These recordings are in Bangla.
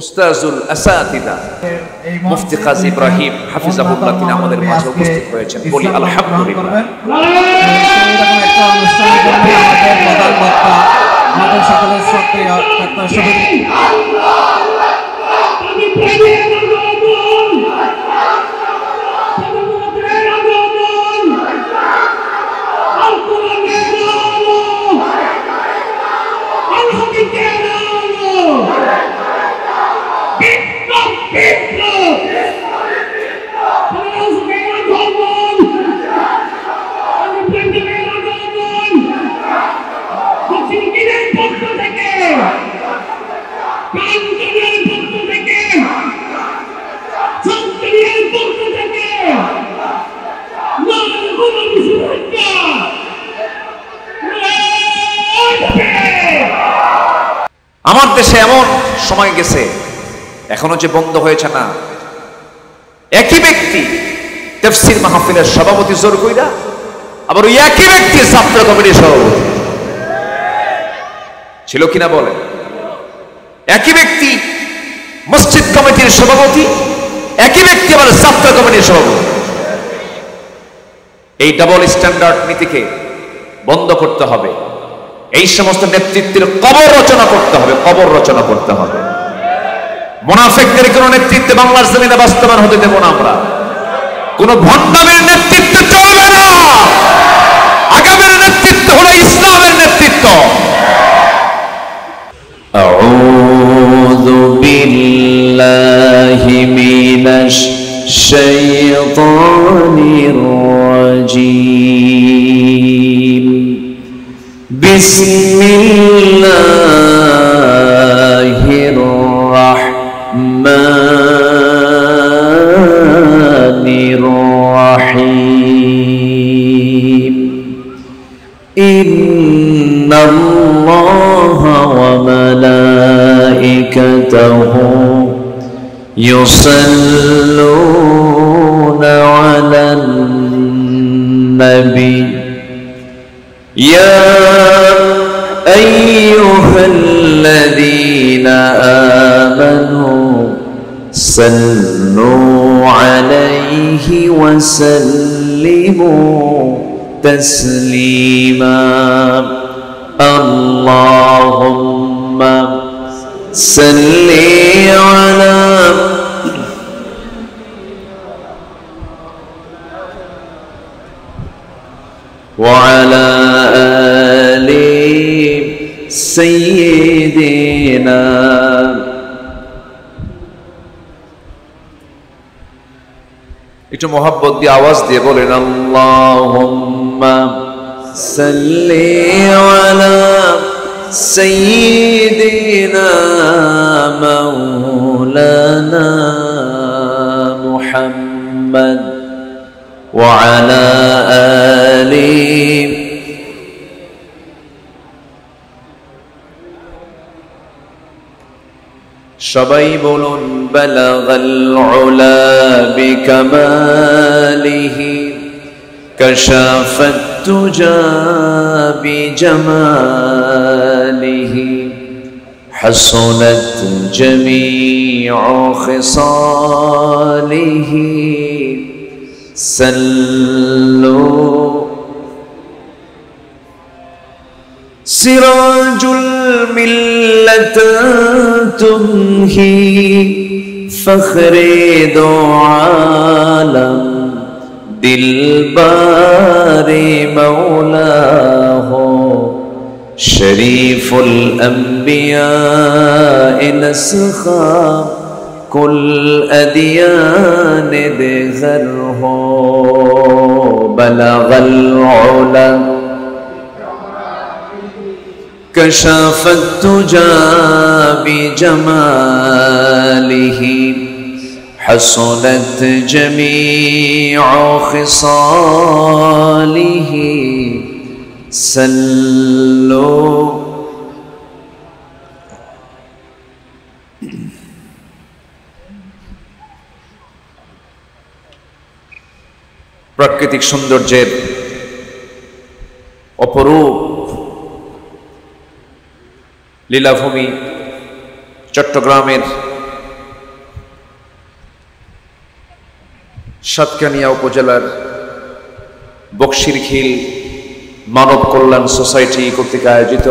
উস্তাজুল আসাতিদা মুফতি কাজী ইব্রাহিম হাফিজাহুল্লাহ তিনি আমাদের মাঝে উপস্থিত হয়েছেন। বলি আলহামদুলিল্লাহ। একটা অনুষ্ঠানের জন্য আমাদের প্রধান বক্তা আমাদের সকলের শ্রদ্ধেয় ডক্টর শহীদ আমার দেশে এমন সময় গেছে এখনো যে বন্ধ হয়েছে না, একই ব্যক্তি তাফসীর মাহফিলের সভাপতি জোর কইরা, আবার ওই একই ব্যক্তি ছাত্র কমিটির সভাপতি ছিল কিনা বলেন? একই ব্যক্তি মসজিদ কমিটির সভাপতি, একই ব্যক্তি আবার ছাত্র কমিটির সভাপতি। এই ডাবল স্ট্যান্ডার্ড নীতিকে বন্ধ করতে হবে। এই সমস্ত নেতৃত্বের কবর রচনা করতে হবে, কবর রচনা করতে হবে। মুনাফিকদের কোন নেতৃত্বে বাংলার জমিনে বাস্তবায়ন হতে দেব না আমরা। কোন ভণ্ডামের নেতৃত্ব চলবে না। আগামীর নেতৃত্ব হলো ইসলামের নেতৃত্ব। আউযু বিল্লাহি মিনাশ শাইতানির রাজীম। বিসমিল্লাহির রাহমানির রাহিম। ইন্নাল্লাহা ওয়া মালাইকাতাহু ইউসাল্লুনা আলান নবী يا أيها الذين آمنوا صلوا عليه وسلموا تسليما اللهم صل على وعلى آل سيدنا একটু মোহাব্বত দিয়ে আওয়াজ দিয়ে বলেন আল্লাহুম্মা সাল্লি আলা সাইয়্যিদিনা মাওলানা মুহাম্মদ ওয়া আলা আলি সবাই বলুন বালাগাল উলা বিকামালিহি কাশাফাত তুজা বিজামালিহি হাসনাত জামিউ খিসালিহি সাল্লু সিরাজুল মিল্লাত তুমহি ফখরে দো আলম দিলবারে মৌলা হো শরীফুল আম্বিয়া নসখা কুল আদিয়ান দেগর হো বলগল উলা كشف التجى بجماله حصلت جميع خصاله صلوا প্রাকৃতিক সৌন্দর্যের অপরূপ লীলাভূমি চট্টগ্রামের সাতকানিয়া উপজেলার বকশিরখিল মানব কল্যাণ সোসাইটি কর্তৃক আয়োজিত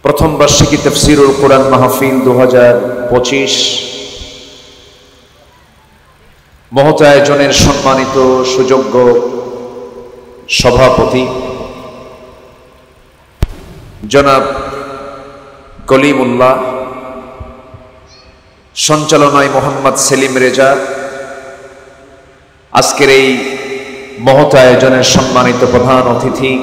প্রথম বার্ষিকী তাফসীরুল কোরআন মাহফিল 2025 মহৎ আয়োজনের সম্মানিত সুযোগ্য সভাপতি জনাব কলিমুল্লাহ, সঞ্চালনায় মোহাম্মদ সেলিম রেজা, আজকের এই মহৎ আয়োজনের সম্মানিত প্রধান অতিথি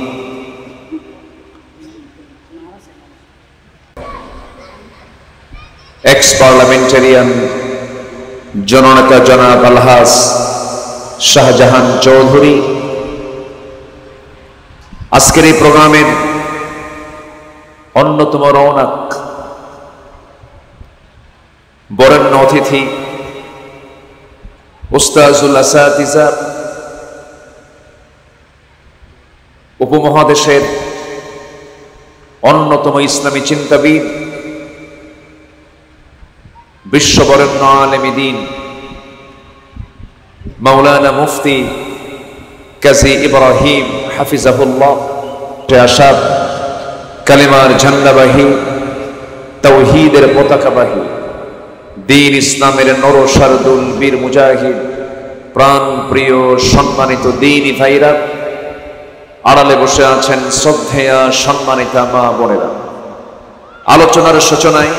এক্স পার্লামেন্টারিয়ান জননেতা জনাব আলহাজ শাহজাহান চৌধুরী, আজকের এই প্রোগ্রামের অন্যতম রৌনক বরেণ্য অতিথি উস্তাজুল আসাতিজা, উপমহাদেশের অন্যতম ইসলামী চিন্তাবিদ, বিশ্ববরেণ্য আলেমে দ্বীন মাওলানা মুফতি কাজী ইব্রাহিম হাফিজাহুল্লাহ, আসাদ কালিমার ঝান্ডাবাহী, তাওহীদের পতাকাবাহী, দ্বীন ইসলামের নরসারদুল বীর মুজাহিদ, প্রাণ প্রিয় সম্মানিত দ্বীনী ভাইরা, আড়ালে বসে আছেন শ্রদ্ধেয়া সম্মানিতা মা বোনেরা। আলোচনার সূচনায়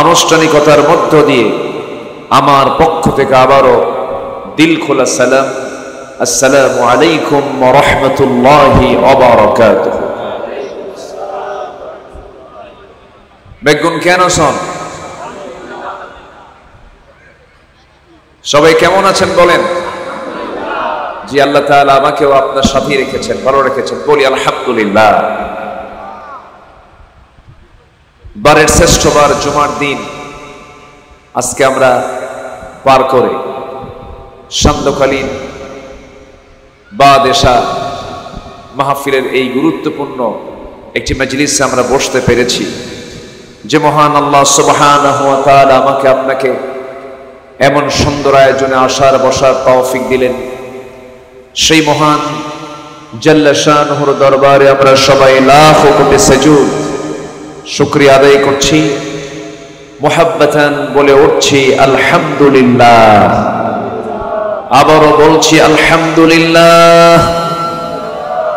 আনুষ্ঠানিকতার মধ্য দিয়ে আমার পক্ষ থেকে আবারও দিল খোলা সালাম, আসসালামু আলাইকুম ওয়া রাহমাতুল্লাহি ওয়া বারাকাতুহু। বেগুন কেন শোন, সবাই কেমন আছেন বলেন? জি, আল্লাহ তাআলা আমাকেও আপনার সাথে রেখেছেন, ভালো রেখেছেন, বলি আলহামদুলিল্লাহ। বারের শ্রেষ্ঠবার জুমার দিন আজকে আমরা পার করে সান্ধ্যকালীন বাদেশা মাহফিলের এই গুরুত্বপূর্ণ একটি মজলিসে আমরা বসতে পেরেছি। যে মহান আল্লাহ সুবহানাহু ওয়া তাআলা আমাকে আপনাকে এমন সুন্দর আয়োজনে আসার বসার তৌফিক দিলেন, সেই মহান জাল্লা শানুহুর দরবারে আমরা সবাই লাখ কোটি সাজুদ শুকরিয়া আদায় করছি, মুহাব্বাতান বলে উঠছি আলহামদুলিল্লাহ। আবারও বলছি আলহামদুলিল্লাহ,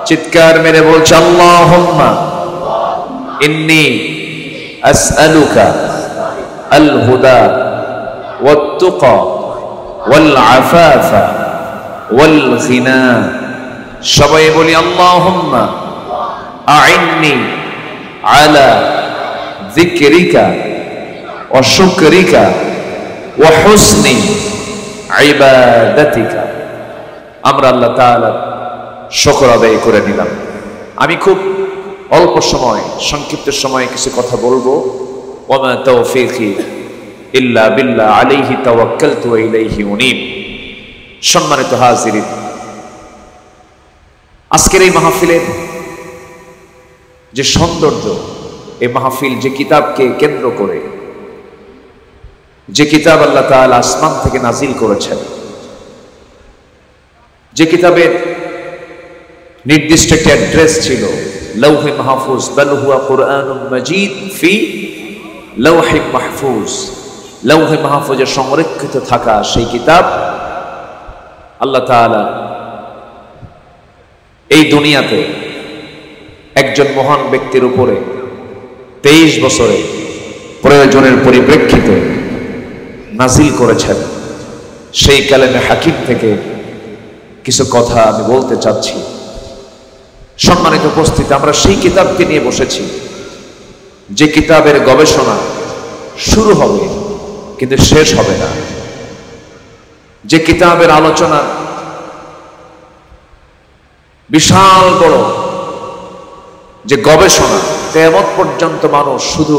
চিৎকার মেরে বলছি আল্লাহুম্মা ইন্নী আসআলুকা আল হুদা ওয়াত তুকা ওয়াল আফাফা ওয়াল গিনা। সবাই বলি আল্লাহুম্মা আইন্নি আলা যিকরিকা ওয়া শুকরিকা ওয়া হুসনি ইবাদাতিকা। আমরা আল্লাহ তাআলার শুকর আদায় করে নিলাম। আমি খুব অল্প সময়, সংক্ষিপ্ত সময়ে কিছু কথা বলবো। ওয়া মা তাওফীকি ইল্লা বিল্লাহ আলাইহি তাওয়াক্কালতু ওয়া ইলাইহি উনীব। সম্মানিত হাজিরিন, আজকের এই মাহফিলের যে সৌন্দর্য, এই মাহফিল যে কিতাবকে কেন্দ্র করে, যে কিতাব আল্লাহ তাআলা আসমান থেকে নাজিল করেছেন, যে কিতাবের নির্দিষ্ট একটি অ্যাড্রেস ছিল লৌহে মাহফুজ, বাল হুয়া কুরআনুম মাজিদ ফি লৌহে মাহফুজ, লৌহে মাহফুজে সংরক্ষিত থাকা সেই কিতাব আল্লাহ তাআলা এই দুনিয়াতে একজন মহান ব্যক্তির উপরে 23 বছরে প্রয়োজনের পরিপ্রেক্ষিতে নাজিল করেছেন। সেই কালেমে হাকিম থেকে কিছু কথা আমি বলতে চাচ্ছি। সম্মানিত উপস্থিতি, আমরা সেই কিতাবকে নিয়ে বসেছি যে কিতাবের গবেষণা শুরু হবে কিন্তু শেষ হবে না, যে কিতাবের আলোচনা বিশাল বড়, যে গবেষণা কিয়ামত পর্যন্ত মানুষ শুধু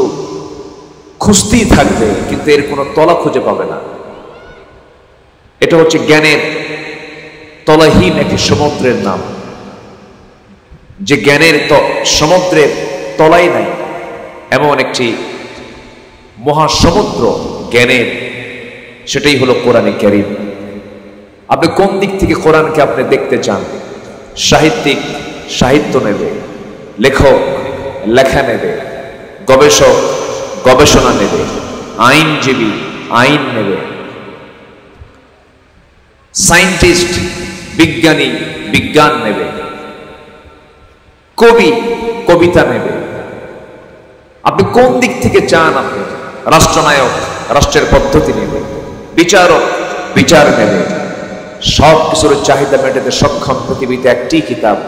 খুঁজতেই থাকবে কিন্তু এর কোনো তলা খুঁজে পাবে না। এটা হচ্ছে জ্ঞানের তলাহীন একটি সমুদ্রের নাম, যে জ্ঞানের সমুদ্রের তলাই নাই এমন একটি মহাসমুদ্র জ্ঞানের সেটাই হলো কোরআনে কারীম। আপনি কোন দিক থেকে কোরআনকে আপনি দেখতে চান? সাহিত্যিক সাহিত্য নেবে, লেখক লেখা নেবে, গবেষক গবেষণা নেবে, আইনজীবী আইন নেবে, সায়েন্টিস্ট বিজ্ঞানী বিজ্ঞান নেবে, কবি কবিতা নেবে। আপনি কোন দিক থেকে চান? আপনি রাষ্ট্রনায়ক রাষ্ট্রের পদ্ধতি নেবে, বিচারক বিচার নেবে। সব কিছুর চাহিদা মেটাতে সক্ষম পৃথিবীতে একটি কিতাব,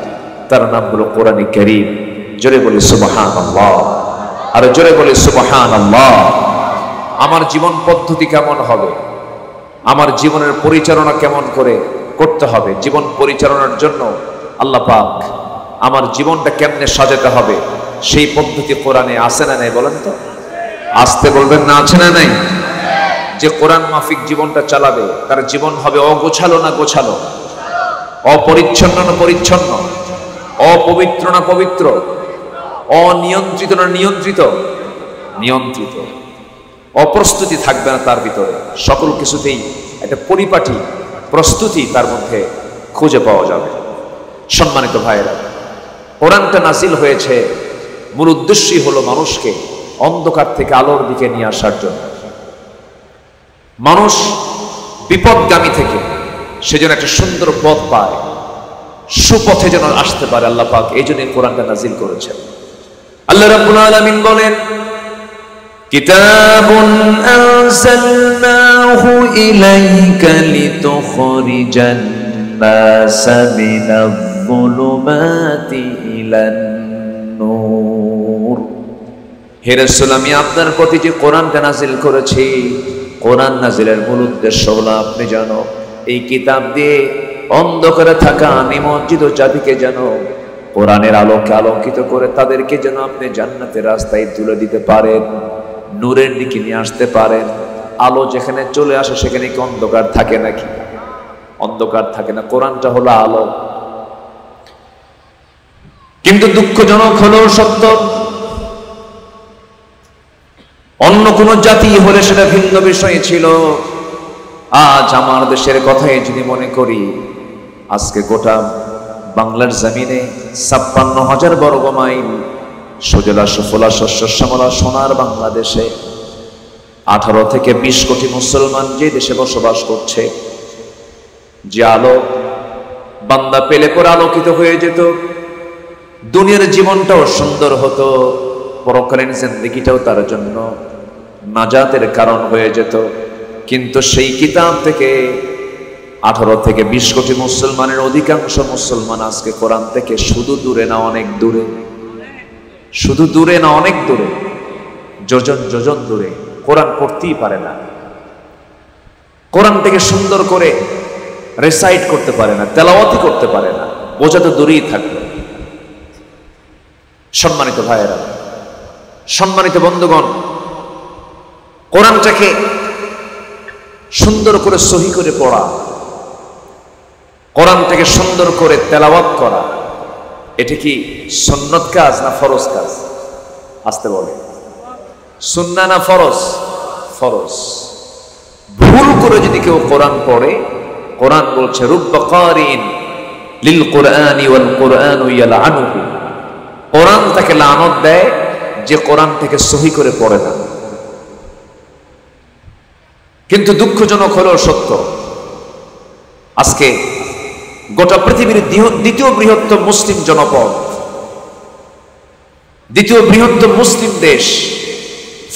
তার নাম হলো কোরআনে কারীম। জোরে বলি সুবহানাল্লাহ, আর জোরে বলি সুবহানাল্লাহ। আমার জীবন পদ্ধতি কেমন হবে? আমার জীবনের পরিচালনা কেমন করে করতে হবে? জীবন পরিচালনার জন্য আল্লাহ পাক আমার জীবনটা কেমনে সাজাতে হবে সেই পদ্ধতি কোরআনে আছে না নাই বলেন তো? আসতে বলবেন না, আছে না নাই? যে কোরআন মাফিক জীবনটা চালাবে তার জীবন হবে অগোছালো না গোছালো, অপরিচ্ছন্ন না পরিচ্ছন্ন, অপবিত্র না পবিত্র, অনিয়ন্ত্রিত না নিয়ন্ত্রিত? নিয়ন্ত্রিত। অপ্রস্তুতি থাকবে না তার ভিতরে, সকল কিছুতেই একটা পরিপাটি প্রস্তুতি তার মধ্যে খুঁজে পাওয়া যাবে। সম্মানিত ভাইয়েরা, কোরআনটা নাজিল হয়েছে মূল উদ্দেশ্যই হলো মানুষকে অন্ধকার থেকে আলোর দিকে নিয়ে আসার জন্য। মানুষ বিপদগামী থেকে সে যেন একটা সুন্দর পথ পায়, সুপথে যেন আসতে পারে। আল্লাহ পাক এই জন্য কোরআনটা নাজিল করেছেন। আল্লাহ রাব্বুল আলামিন বলেন, কিতাবুন আনসালনাহু ইলাইকা লিতুখরিজান নাসা মিনায-যুলুমাতি ইলান-নূর। হে রাসূল, আমি আপনার প্রতি যে কোরআনটা নাজিল করেছি, কোরআন নাজিলের মূল উদ্দেশ্য হলো আপনি জানো এই কিতাব দিয়ে অন্ধকারে থাকা নিমজ্জিত জাতিকে যেন কোরআনের আলোকে আলোকিত করে তাদেরকে যেন আপনি জান্নাতের রাস্তায় তুলে দিতে পারেন, নূরের দিকে নিয়ে আসতে পারেন। আলো যেখানে চলে আসে সেখানে কি অন্ধকার থাকে নাকি? অন্ধকার থাকে না। কোরআনটা হলো আলো। কিন্তু দুঃখজনক হলো সত্য, অন্য কোন জাতি হলে সেটা ভিন্ন বিষয় ছিল। আজ আমার দেশের কথাই যদি মনে করি, আজকে গোটা বাংলার জমিনে ৫৬,০০০ বর্গ মাইল সুজলা সুফলা শস্য শ্যামলা সোনার বাংলাদেশে ১৮ থেকে ২০ কোটি মুসলমান যে দেশে বসবাস করছে, যে আলো বান্দা পেলে পরে আলোকিত হয়ে যেত, দুনিয়ার জীবনটাও সুন্দর হতো, পরকালীন জিন্দেগিটাও তার জন্য নাজাতের কারণ হয়ে যেত। কিন্তু সেই কিতাব থেকে ১৮ থেকে ২০ কোটি মুসলমানের অধিকাংশ মুসলমান আজকে কোরআন থেকে শুধু দূরে না অনেক দূরে, শুধু দূরে না অনেক দূরে, যোজন যোজন দূরে, কোরআন পড়তেই পারে না, কোরআন থেকে সুন্দর করে রেসাইট করতে পারে না, তেলাওয়াতই করতে পারে না, বোঝা তো দূরেই থাকবে। সম্মানিত ভাইয়েরা, সম্মানিত বন্ধুগণ, কোরআনটাকে সুন্দর করে সহি করে পড়া, কোরআনটাকে সুন্দর করে তেলাওয়াত করা, এটা কি সুন্নত কাজ না ফরজ কাজ? আসতে বলে, সুন্নাহ না ফরজ? ফরজ। ভুল করে যদি কেউ কোরআন পড়ে, কোরআন বলছে রুব্বা কারিন লিল কুরআনি ওয়াল কুরআনু ইয়ালআনুহু, কোরআন তাকে লানত দেয় যে কোরআন থেকে সহি করে পড়ে না। কিন্তু দুঃখজনক হলেও সত্য, আজকে গোটা পৃথিবীর দ্বিতীয় বৃহত্তম মুসলিম জনপদ, দ্বিতীয় বৃহত্তম মুসলিম দেশ,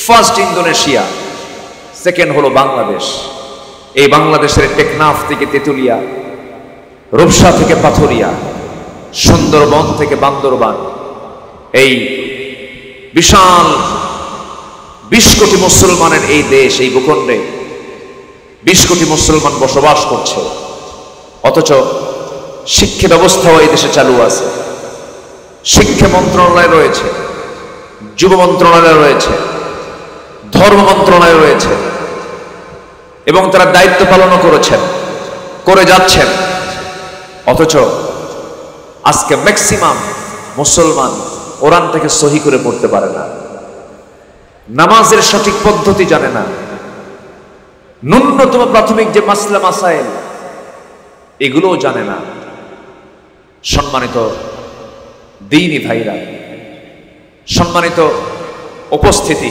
ফার্স্ট ইন্দোনেশিয়া, সেকেন্ড হলো বাংলাদেশ। এই বাংলাদেশের টেকনাফ থেকে তেতুলিয়া, রূপসা থেকে পাথরিয়া, সুন্দরবন থেকে বান্দরবান, এই বিশাল ২০ কোটি মুসলমানের এই দেশ, এই ভূখণ্ডে ২০ কোটি মুসলমান বসবাস করছে, অথচ শিক্ষা ব্যবস্থাও এই দেশে চালু আছে। শিক্ষা মন্ত্রণালয় রয়েছে, যুব মন্ত্রণালয় রয়েছে, ধর্ম মন্ত্রণালয় রয়েছে, এবং তারা দায়িত্ব পালনও করেছেন, করে যাচ্ছেন। অথচ আজকে ম্যাক্সিমাম মুসলমান কোরআনটাকে সহি করে পড়তে পারে না, নামাজের সঠিক পদ্ধতি জানে না, ন্যূনতম প্রাথমিক যে মাসলা মাসাইল এগুলোও জানে না। সম্মানিত দ্বীনি ভাইরা, সম্মানিত উপস্থিতি,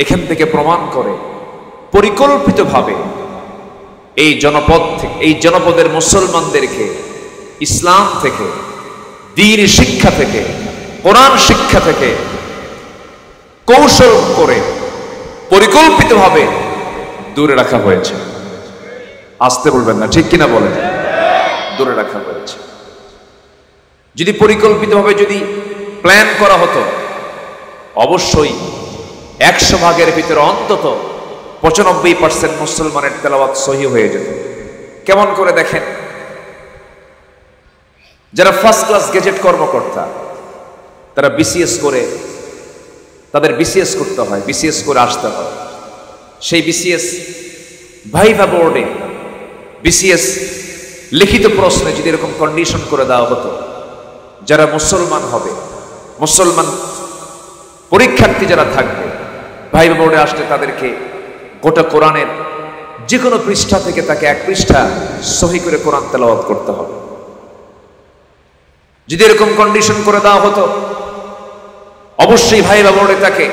এখান থেকে প্রমাণ করে পরিকল্পিতভাবে এই জনপদের মুসলমানদেরকে ইসলাম থেকে, দ্বীনি শিক্ষা থেকে, কোরআন শিক্ষা থেকে কৌশল করে পরিকল্পিতভাবে দূরে রাখা হয়েছে। আসতে বলবেন না, ঠিক কিনা বলেন? দূরে রাখা হয়েছে। যদি পরিকল্পিতভাবে যদি প্ল্যান করা হতো, অবশ্যই 100 ভাগের ভিতরে অন্তত 95% মুসলমানের তেলাওয়াত সহি হয়ে যেত। কেমন করে দেখেন, যারা ফার্স্ট ক্লাস গেজেট কর্মকর্তা তারা বিসিএস করে, তাদের বিসিএস করতে হয়, বিসিএস করে আসতে হয়। সেই বিসিএস ভাইভা বোর্ডে বিসিএস লিখিত প্রশ্নে যদি এরকম কন্ডিশন করে দেওয়া হতো, যারা মুসলমান হবে, মুসলমান পরীক্ষার্থী যারা থাকবে, ভাইভা বোর্ডে আসলে তাদেরকে গোটা কোরআনের যে কোনো পৃষ্ঠা থেকে তাকে 1 পৃষ্ঠা সহি করে কোরআন তেলাওয়াত করতে হবে। যদি এরকম কন্ডিশন করে দেওয়া হতো, অবশ্যই ভাইভা বোর্ডে তাকে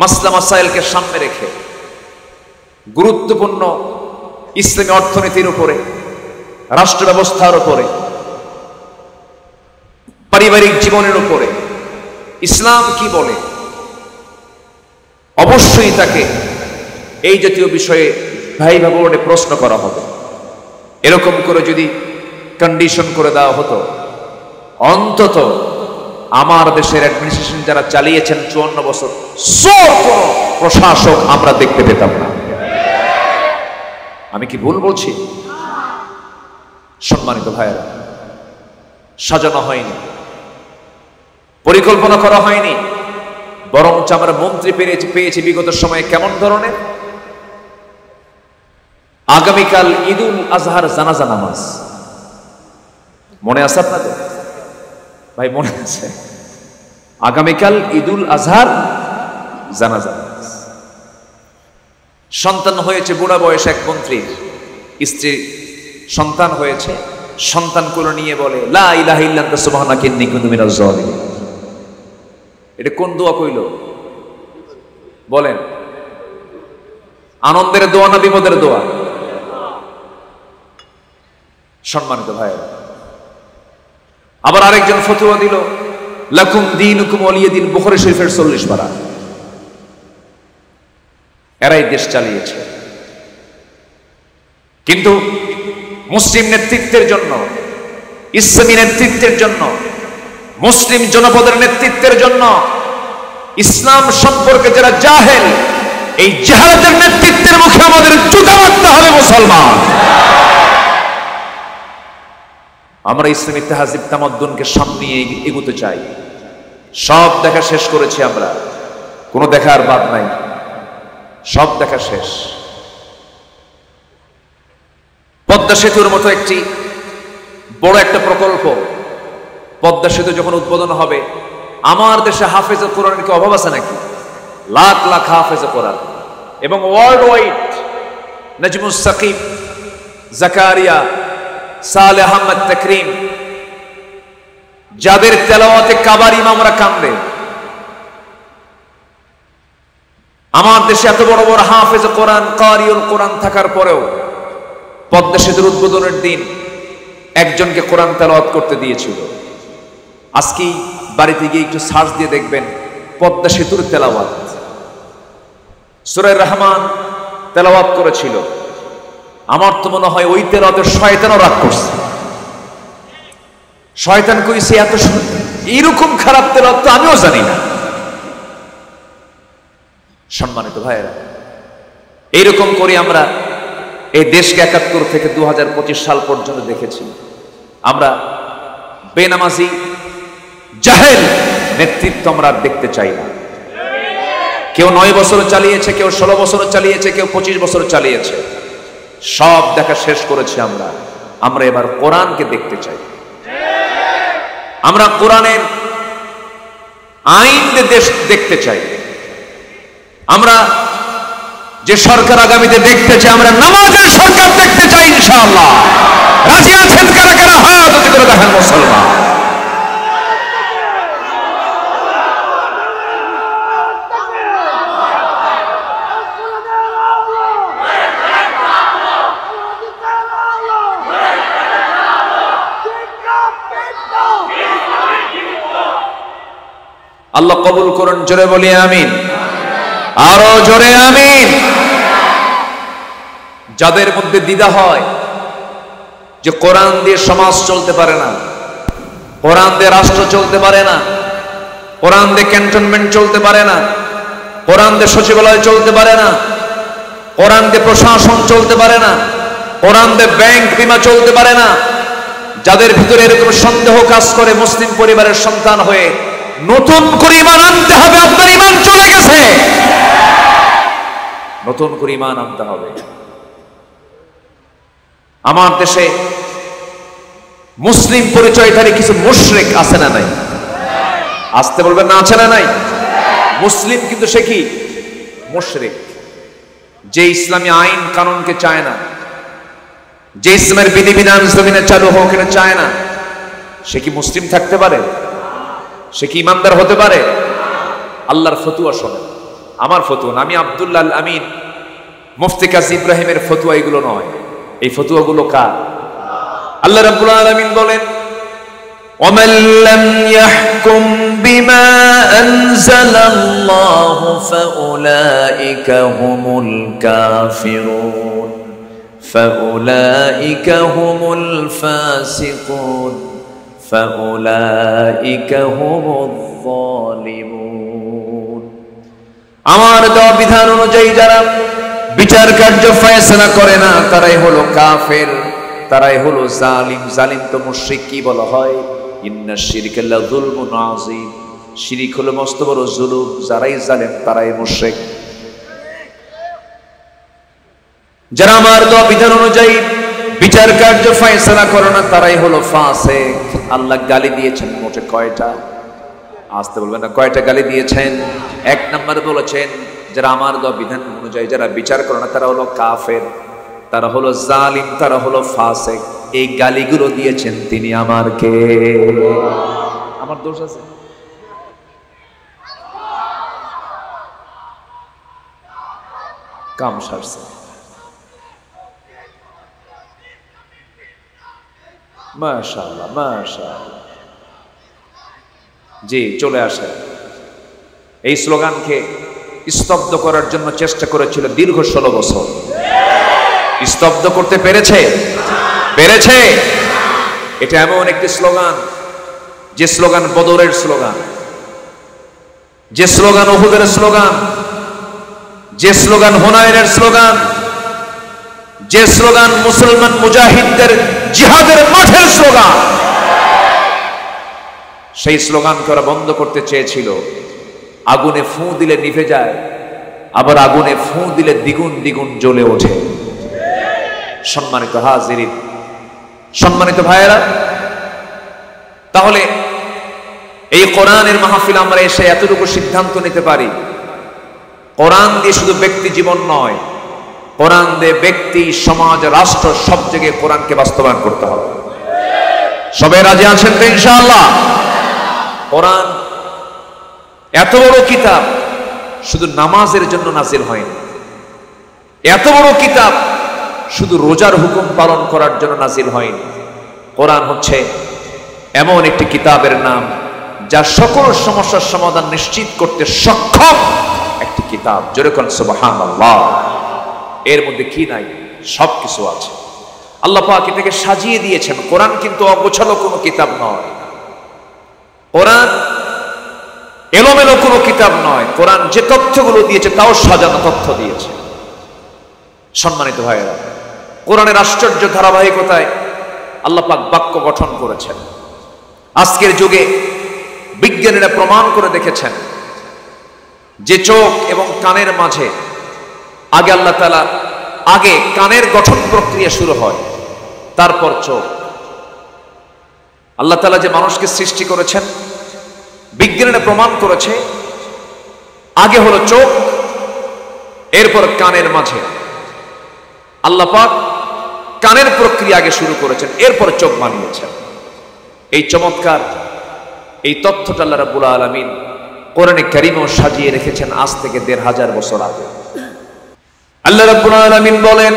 মাসলা মাসাইলকে সামনে রেখে গুরুত্বপূর্ণ ইসলামী অর্থনীতির উপরে, রাষ্ট্র ব্যবস্থার উপরে, পারিবারিক জীবনের উপরে ইসলাম কি বলে, অবশ্যই তাকে এই জাতীয় বিষয়ে ভাইভা বোর্ডে প্রশ্ন করা হবে। এরকম করে যদি কন্ডিশন করে দেওয়া হতো, অন্তত আমার দেশের অ্যাডমিনিস্ট্রেশন যারা চালিয়েছেন 54 বছর, প্রশাসক আমরা দেখতে পেতাম না। আমি কি ভুল বলছি? সম্মানিত ভাইয়েরা, সাজানো হয়নি, পরিকল্পনা করা হয়নি, বরং আমরা মন্ত্রী পেয়েছি বিগত সময়ে কেমন ধরনের। আগামীকাল ঈদুল আজহার জানাজা নামাজ, মনে আছে আপনাদের? ভাই মনে আছে? আগামীকাল ঈদুল আজহার জানাজা নামাজ। সন্তান হয়েছে বুড়া বয়স এক মন্ত্রীর, স্ত্রী সন্তান হয়েছে, সন্তান কোলে নিয়ে বলে লা ইলাহা ইল্লা আনতা সুবহানাকা ইন্নী কুনতু মিনাজ জালিমিন। এটা কোন দোয়া কইল বলেন? আনন্দের দোয়া না বিপদের দোয়া? সম্মানিত ভাইয়েরা, আবার আরেকজন ফতোয়া দিল লাকুম দীনুকুম ওয়ালিয়া দীন, বুখারী শরীফের 40 পারা। এরাই দেশ চালিয়েছে। কিন্তু মুসলিম নেতৃত্বের জন্য, ইসলামী নেতৃত্বের জন্য, মুসলিম জনপদের নেতৃত্বের জন্য, ইসলাম সম্পর্কে যারা জাহেল, এই জাহেলদের নেতৃত্বের মুখে আমাদের জুতা মারতে হবে মুসলমান। আমরা ইসলামী তাহজিব তামাদ্দুনকে সামনে এগোতে চাই। সব দেখা শেষ করেছি আমরা, কোনো দেখা আর বাদ নাই, সব দেখা শেষ। পদ্মা সেতুর মতো একটি বড় একটা প্রকল্প, পদ্মা সেতু যখন উদ্বোধন হবে, আমার দেশে হাফেজে কোরআনের কি অভাব আছে নাকি? লাখ লাখ হাফেজে কোরআন, এবং ওয়ার্ল্ড ওয়াইড নাজমুস সাকিব, জাকারিয়া, সালেহ আহমদ তাকরিম, যাদের তেলাওয়াতে কাবার ইমামরা কান্দে। আমার দেশে এত বড় বড় হাফেজে কোরআন, কারিউল কোরআন থাকার পরেও পদ্মা সেতুর উদ্বোধনের দিন একজনকে কোরআন তেলাওয়াত করতে দিয়েছিল। আজকেই বাড়িতে গিয়ে একটু সার্চ দিয়ে দেখবেন পদ্মা সেতুর তেলাওয়াত। সূরা রহমান তেলাওয়াত করেছিল। আমার তো মনে হয় ওই তেলাওয়াতে শয়তানও রাগ করছে। শয়তান কইছে এত এইরকম খারাপ তেলাওয়াত তো আমিও জানি না। সম্মানিত ভাইয়েরা, এইরকম করে আমরা এই দেশকে 71 থেকে 2025 সাল পর্যন্ত দেখেছি। আমরা বেনামাজি জাহেল নেতৃত্ব আমরা দেখতে চাই না। কেউ 9 বছর চালিয়েছে, কেউ 16 বছর চালিয়েছে, কেউ 25 বছর চালিয়েছে, সব দেখা শেষ করেছি আমরা। আমরা এবার কোরআনকে দেখতে চাই। আমরা কোরআনের আইন দেশ দেখতে চাই। আমরা যে সরকার আগামীতে দেখতে চাই, আমরা নামাজের সরকার দেখতে চাই ইনশাআল্লাহ। রাজি আছেন কারা কারা? হাত উঁচু করে দেখেন মুসলমান। আল্লাহ কবুল করুন, জোরে বলি আমিন, আরো জোরে আমিন। যাদের মধ্যে দ্বিধা হয় যে কোরআন দিয়ে সমাজ চলতে পারে না, কোরআন দিয়ে রাষ্ট্র চলতে পারে না, কোরআন দিয়ে ক্যান্টনমেন্ট চলতে পারে না, কোরআন দিয়ে সচিবালয় চলতে পারে না, কোরআন দিয়ে প্রশাসন চলতে পারে না, কোরআন দিয়ে ব্যাংক বিমা চলতে পারে না, যাদের ভিতরে এরকম সন্দেহ কাজ করে, মুসলিম পরিবারের সন্তান হয়ে নতুন করে ঈমান আনতে হবে। আপনার ঈমান চলে গেছে, নতুন করে ঈমান আনতে হবে। আমার দেশে মুসলিম পরিচয়ধারী কিছু মুশরিক আছে না নাই? আসতে বলবেন না, আছে না নাই? মুসলিম কিন্তু সে কি? মুশরিক। যে ইসলামী আইন কানুনকে চায় না, যে ইসলামের বিধিবিধান জমিনে চালু হোক এটা চায় না, সে কি মুসলিম থাকতে পারে? সে কি ইমানদার হতে পারে? আল্লাহর ফতুয়া শোনেন, আমার ফতুয়া না, আমি আব্দুল্লাহ আল আমিন মুফতি কাজী ইব্রাহিমের ফতুয়া এগুলো নয়। এই ফতুয়াগুলো কার? আল্লাহ রাব্বুল আলামিন বলেন, وَمَن لَّمْ يَحْكُم بِمَا أَنزَلَ اللَّهُ فَأُولَٰئِكَ هُمُ الْكَافِرُونَ فَأُولَٰئِكَ هُمُ الْفَاسِقُونَ فَأُولَٰئِكَ هُمُ الظَّالِمُونَ। আমার দেওয়া বিধান অনুযায়ী যারা বিচার কার্য ফয়সালা করে না, তারাই হলো কাফের, তারাই হলো জালিম। জালিম তো মুশরিক কি বলা হয়? ইন্না শিরকা লাযুলমুন আযীম। শিরক হলো মস্ত বড় জুলুম। যারাই জালেম তারাই মুশরিক। যারা আমার দেওয়া বিধান অনুযায়ী বিচার কার্য ফয়সালা করে না, তারাই হলো ফাসিক। আল্লাহ গালি দিয়েছেন মোটে কয়টা? আসতে বলবেন না, কয়টা গালি দিয়েছেন? এক নম্বরে বলেছেন যারা আমার দেওয়া বিধান অনুযায়ী যারা বিচার করে না, তারা হলো কাফের, তারা হলো জালিম, তারা হলো ফাসিক। এই গালিগুলো দিয়েছেন তিনি আমার কে? আমার দোষ আছে? কাম সারছে। মাশাআল্লাহ মাশাআল্লাহ। জি, চলে আসে। এই স্লোগানকে স্তব্ধ করার জন্য চেষ্টা করেছিল দীর্ঘ 16 বছর। স্তব্ধ করতে পেরেছে? পেরেছে। এটা এমন একটি স্লোগান, যে স্লোগান বদরের স্লোগান, যে স্লোগান উহুদের স্লোগান, যে স্লোগান হুনাইনের স্লোগান, যে স্লোগান মুসলমান মুজাহিদদের জিহাদের মাঠের স্লোগান। সেই স্লোগানকে ওরা বন্ধ করতে চেয়েছিল। আগুনে ফু দিলে নিভে যায়, আবার আগুনে ফু দিলে দ্বিগুণ দ্বিগুণ জ্বলে ওঠে। সম্মানিত হাজিরিন, সম্মানিত ভাইয়েরা, তাহলে এই কোরআনের মাহফিল আমরা এসে এতটুকু সিদ্ধান্ত নিতে পারি, কোরআন দিয়ে শুধু ব্যক্তি জীবন নয়, কোরআন দিয়ে ব্যক্তি, সমাজ, রাষ্ট্র সব জায়গায় কোরআনকে বাস্তবায়ন করতে হবে। সবাই রাজি আছেন তো ইনশাআল্লাহ? কোরআন এত বড় কিতাব শুধু নামাজের জন্য নাজিল হয়নি। এত বড় কিতাব শুধু রোজার হুকুম পালন করার জন্য নাজিল হয়নি। কোরআন হচ্ছে এমন একটি কিতাবের নাম যা সকল সমস্যার সমাধান নিশ্চিত করতে সক্ষম একটি কিতাব। জোরে কোন সুবহানাল্লাহ। এর মধ্যে কি নাই? সবকিছু আছে। আল্লাহ পাক এটাকে সাজিয়ে দিয়েছেন। কোরআন কিন্তু অগোছালো কোনো কিতাব নয়, কোরআন এলোমেলো কোনো কিতাব নয়। কোরআন যে তথ্যগুলো দিয়েছে তাও সাজানো তথ্য দিয়েছে। সম্মানিত ভাইয়েরা, কোরআনের আশ্চর্য ধারাবাহিকতায় আল্লাহ পাক বাক্য গঠন করেছেন। আজকের যুগে বিজ্ঞানীরা প্রমাণ করে দেখেছেন যে চোখ এবং কানের মাঝে আগে আল্লাহ তাআলা আগে কানের গঠন প্রক্রিয়া শুরু হয়, তারপর চোখ। আল্লাহ তাআলা যে মানুষকে সৃষ্টি করেছেন, বিজ্ঞানীরা প্রমাণ করেছে আগে হলো চোখ, এরপর কানের মাঝে আল্লাহ পাক কানের প্রক্রিয়া আগে শুরু করেছেন, এরপর চোখ বানিয়েছেন। এই চমৎকার এই তথ্যটা আল্লাহ রাব্বুল আলামিন কোরআনে কারীমেও সাজিয়ে রেখেছেন আজ থেকে ১৫০০ বছর আগে। আল্লাহ রাব্বুল আলামিন বলেন,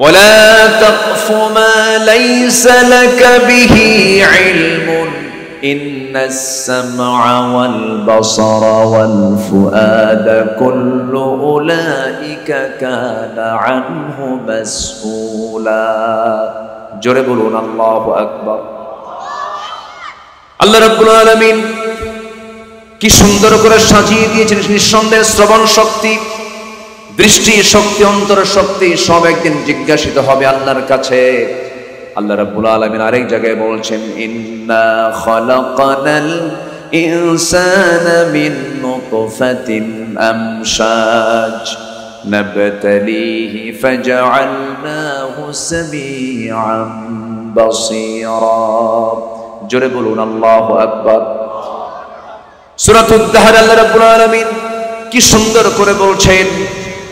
ওয়ালা তাকফু মা লাইসা লাকা বিহি ইলমুন ইন্নাস সামআ ওয়াল বাসারা ওয়াল ফুআদা কুল্লু উলাইকা কানা আনহু মাসউলা। জোরে বলুন আল্লাহু আকবার। আল্লাহ রাব্বুল আলামিন কি সুন্দর করে সাজিয়ে দিয়েছেন। নিঃসন্দেহে শ্রবণ শক্তি, দৃষ্টি শক্তি, অন্তর শক্তি সব একদিন জিজ্ঞাসিত হবে আল্লাহর কাছে। আল্লাহ রাব্বুল আলামিন আরেক জায়গায় বলছেন, ইন্না খালাকানাল ইনসানা মিন নুতফাতিন আমশাজ নাবতালিহি ফাজআলনাহু সামিআন বাসীরা। জোরে বলুন আল্লাহু আকবার। সূরাতুদ দাহর আল্লাহ রাব্বুল আলামিন কি সুন্দর করে বলছেন,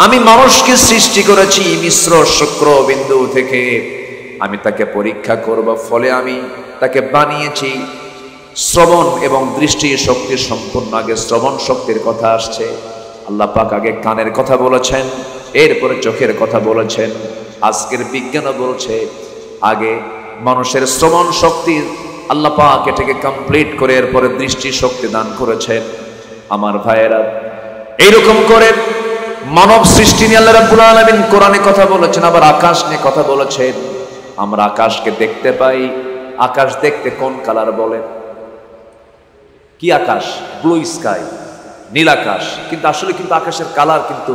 আমি মানুষকে সৃষ্টি করেছি মিশ্র শুক্র বিন্দু থেকে, আমি তাকে পরীক্ষা করব, ফলে আমি তাকে বানিয়েছি শ্রবণ এবং দৃষ্টি শক্তি সম্পূর্ণ। আগে শ্রবণ শক্তির কথা আসছে, আল্লাহ পাক আগে কানের কথা বলেছেন, এরপরে চোখের কথা বলেছেন। আজকের বিজ্ঞানও বলছে আগে মানুষের শ্রবণ শক্তি আল্লাহ পাক এটাকে কমপ্লিট করে এরপরে দৃষ্টি শক্তি দান করেছেন। আমার ভাইয়েরা, এইরকম করে মানব সৃষ্টি নিয়ে আল্লাহ রাব্বুল আলামিন কোরআনে কথা বলেছেন, আবার আকাশ নিয়ে কথা বলেছেন। আমরা আকাশকে দেখতে পাই, আকাশ দেখতে কোন কালার বলেন? কি আকাশ? ব্লু স্কাই, নীল আকাশ। কিন্তু আসলে কিন্তু আকাশের কালার কিন্তু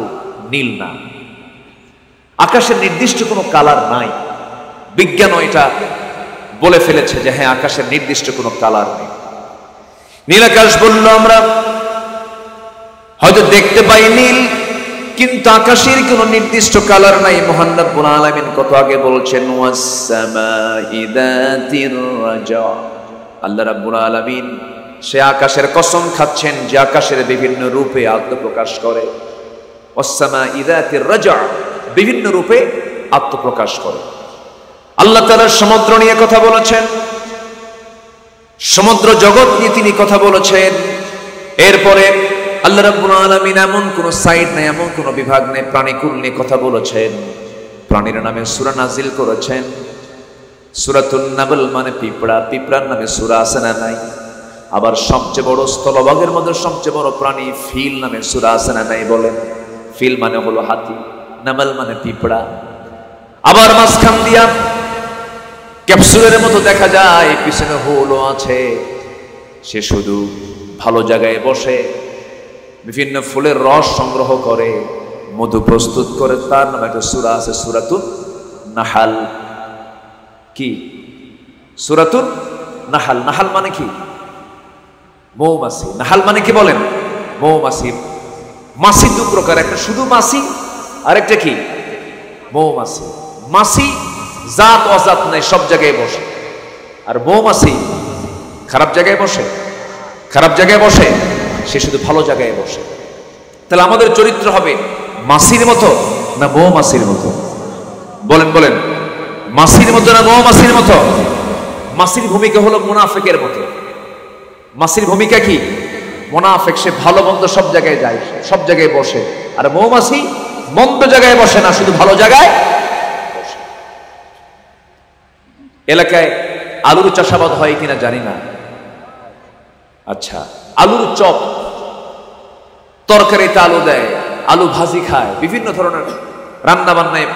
নীল না, আকাশের নির্দিষ্ট কোনো কালার নাই। বিজ্ঞানও এটা বলে ফেলেছে যে হ্যাঁ, আকাশের নির্দিষ্ট কোনো কালার নেই। নীল আকাশ বললো আমরা হয়তো দেখতে পাই নীল, কিন্তু আকাশের কোনো নির্দিষ্ট কালার নাই। মহান রব্বুল আলামিন কত আগে বলছেন, ওয়াস সামাই যাতির রাজা। আল্লাহ রাব্বুল আলামিন সে আকাশের কসম খাচ্ছেন যে আকাশের বিভিন্ন রূপে আত্মপ্রকাশ করে। ওয়াস সামাই যাতির রাজা, বিভিন্ন রূপে আত্মপ্রকাশ করে। আল্লাহ তাআলা সমুদ্র নিয়ে কথা বলেছেন, সমুদ্র জগৎ নিয়ে তিনি কথা বলেছেন। এরপরে আল্লাহ রাব্বুল আলামিন এমন কোন সাইড নাই, এমন কোন বিভাগ নেই, প্রাণীকুল নিয়ে কথা বলেছেন, প্রাণীর নামে সূরা নাজিল করেছেন। সূরাতুন নাবল মানে পিঁপড়া, পিঁপড়ার নামে সূরা আছে না নাই? আবার সবচেয়ে বড় স্থলভাগের মধ্যে সবচেয়ে বড় প্রাণী ফিল নামে সূরা আছে না নাই? বলেন। ফিল মানে হলো হাতি, নামল মানে পিঁপড়া। আবার মাঝখান দিয়া ক্যাপসুলের মতো দেখা যায়, পিছনে হোলও আছে। সে শুধু ভালো জায়গায় বসে বিভিন্ন ফুলের রস সংগ্রহ করে, মধু প্রস্তুত করে। তার নামে একটা সূরা আছে, সূরাতুন নাহাল। কি? সূরাতুন নাহাল। নাহাল মানে কি? মৌমাছি। নাহাল মানে কি বলেন? মৌমাছি। মাছি দু প্রকার, একটা শুধু মাছি, আরেকটা কি? মৌমাছি। মাছি জাত অজাত নাই, সব জায়গায় বসে। আর মৌমাছি খারাপ জায়গায় বসে, খারাপ জায়গায় বসে, সে শুধু ভালো জায়গায় বসে। তাহলে আমাদের চরিত্র হবে মাছির মতো না মৌমাছির মতো? বলেন বলেন, মাছির মতো না মৌমাছির মতো? মাছির ভূমিকা হলো মুনাফিকের মতো। মাছির ভূমিকা কি? মুনাফিক। সে ভালো মন্দ সব জায়গায় যায়, সব জায়গায় বসে। আর মৌমাছি মন্দ জায়গায় বসে না, শুধু ভালো জায়গায় বসে। এলাকায় আলুর চাষাবাদ হয় কিনা জানি না। আচ্ছা, আলুর চপ, তরকারিতে আলু দেয়, আলু ভাজি খায়, বিভিন্ন ধরনের রান্না বান্নায়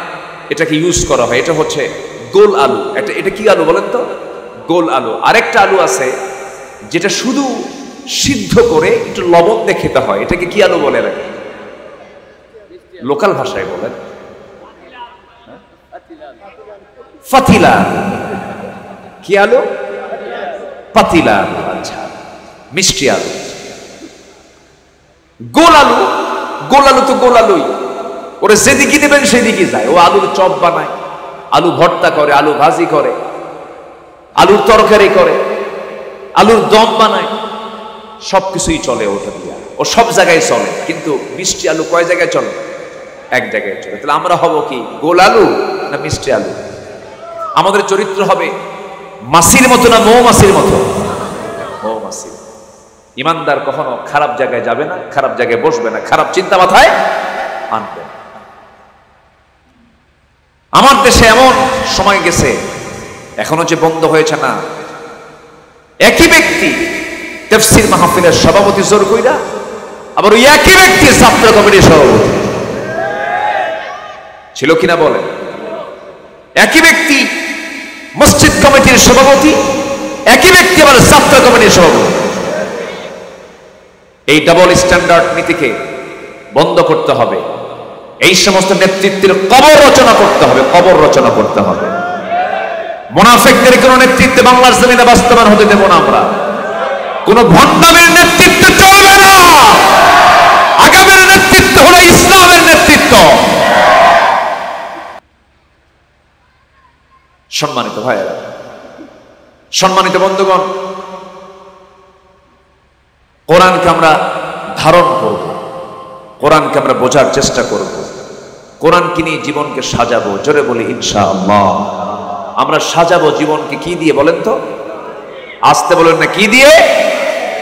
এটাকে ইউজ করা হয়। এটা হচ্ছে গোল আলু। এটা কি আলু বলেন তো? গোল আলু। আরেকটা আলু আছে যেটা শুধু সিদ্ধ করে একটু লবণ দিয়ে খেতে হয়, এটাকে কি আলু বলে? লোকাল ভাষায় বলেন পাতিলা। কি আলু? পাতিলা আলু। আচ্ছা, মিষ্টি আলু। গোল আলু, গোল আলু তো গোল আলুই, ওরে যেদিকে দেবেন সেদিকে যায়। ও আলুর চপ বানায়, আলু ভর্তা করে, আলু ভাজি করে, আলুর তরকারি করে, আলুর দম বানায়, সবকিছুই চলে ওটা দিয়া। ও সব জায়গায় চলে, কিন্তু মিষ্টি আলু কয় জায়গায় চলে? এক জায়গায় চলে। তাহলে আমরা হব কি, গোল আলু না মিষ্টি আলু? আমাদের চরিত্র হবে মাছির মতো না মৌমাছির মতো? মৌমাছি। ইমানদার কখনো খারাপ জায়গায় যাবে না, খারাপ জায়গায় বসবে না, খারাপ চিন্তা মাথায় আনবে না। আমার দেশে এমন সময় গেছে, এখনো যে বন্ধ হয়েছে না, একই ব্যক্তি তাফসীর মাহফিলের সভাপতি জোর কইরা, আবার ওই একই ব্যক্তি ছাত্র কমিটির সভাপতি ছিল কিনা বলেন? একই ব্যক্তি মসজিদ কমিটির সভাপতি, একই ব্যক্তি আবার ছাত্র কমিটির সভাপতি। এই ডাবল স্ট্যান্ডার্ড নীতিকে বন্ধ করতে হবে। এই সমস্ত নেতৃত্বের কবর রচনা করতে হবে, কবর রচনা করতে হবে। মুনাফিকদের কোন নেতৃত্বে বাংলার জমিনে বাস্তবায়ন হতে দেব না আমরা। কোন ভণ্ডামের নেতৃত্ব চলবে না। আগামীর নেতৃত্ব হলো ইসলামের নেতৃত্ব। সম্মানিত ভাইয়েরা, সম্মানিত বন্ধুগণ, কোরআনকে আমরা ধারণ করব, কোরআনকে আমরা বোঝার চেষ্টা করব, কোরআনকে নিয়ে জীবনকে সাজাবো। জোরে বলি ইনশাআল্লাহ। আমরা সাজাবো জীবনকে কি দিয়ে বলেন তো? আসতে বলেন না, কি দিয়ে?